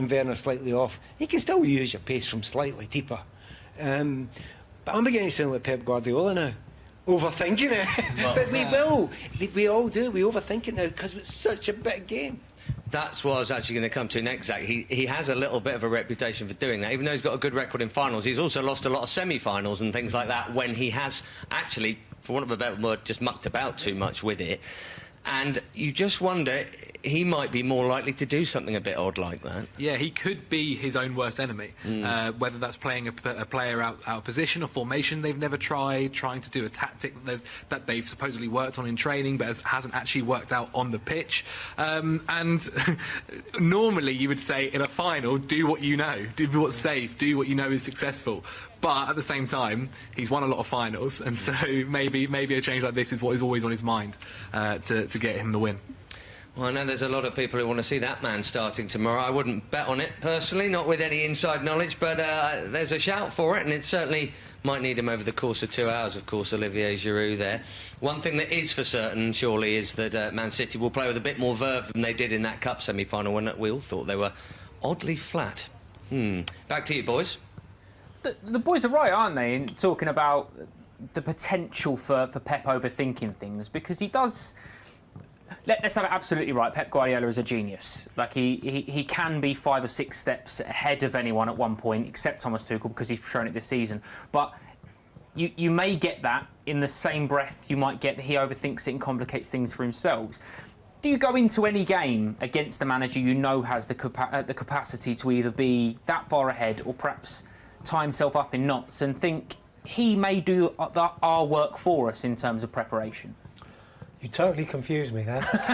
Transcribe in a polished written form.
Werner slightly off. You can still use your pace from slightly deeper. But I'm beginning to sound like Pep Guardiola now. Overthinking it. But we will. We all do. We overthink it now because it's such a big game. That's what I was actually going to come to next, Zach. He has a little bit of a reputation for doing that. Even though he's got a good record in finals, he's also lost a lot of semi-finals and things like that when he has actually, for want of a better word, just mucked about too much with it. And you just wonder, he might be more likely to do something a bit odd like that. Yeah, he could be his own worst enemy. Whether that's playing a player out of position, a formation they've never tried, trying to do a tactic that they've supposedly worked on in training but hasn't actually worked out on the pitch. And normally you would say in a final, do what you know, do what's safe, do what you know is successful. But at the same time, he's won a lot of finals, and so maybe a change like this is what is always on his mind to get him the win. Well, I know there's a lot of people who want to see that man starting tomorrow. I wouldn't bet on it, personally, not with any inside knowledge, but there's a shout for it, and it certainly might need him over the course of 2 hours, of course, Olivier Giroud there. One thing that is for certain, surely, is that Man City will play with a bit more verve than they did in that Cup semi-final when we all thought they were oddly flat. Back to you, boys. The boys are right, aren't they, in talking about the potential for Pep overthinking things, because he does... Let's have it absolutely right. Pep Guardiola is a genius. Like, he can be 5 or 6 steps ahead of anyone at one point, except Thomas Tuchel, because he's shown it this season. But you may get that in the same breath you might get that he overthinks it and complicates things for himself. Do you go into any game against a manager you know has the capacity to either be that far ahead or perhaps tie himself up in knots and think he may do our work for us in terms of preparation? You totally confused me there.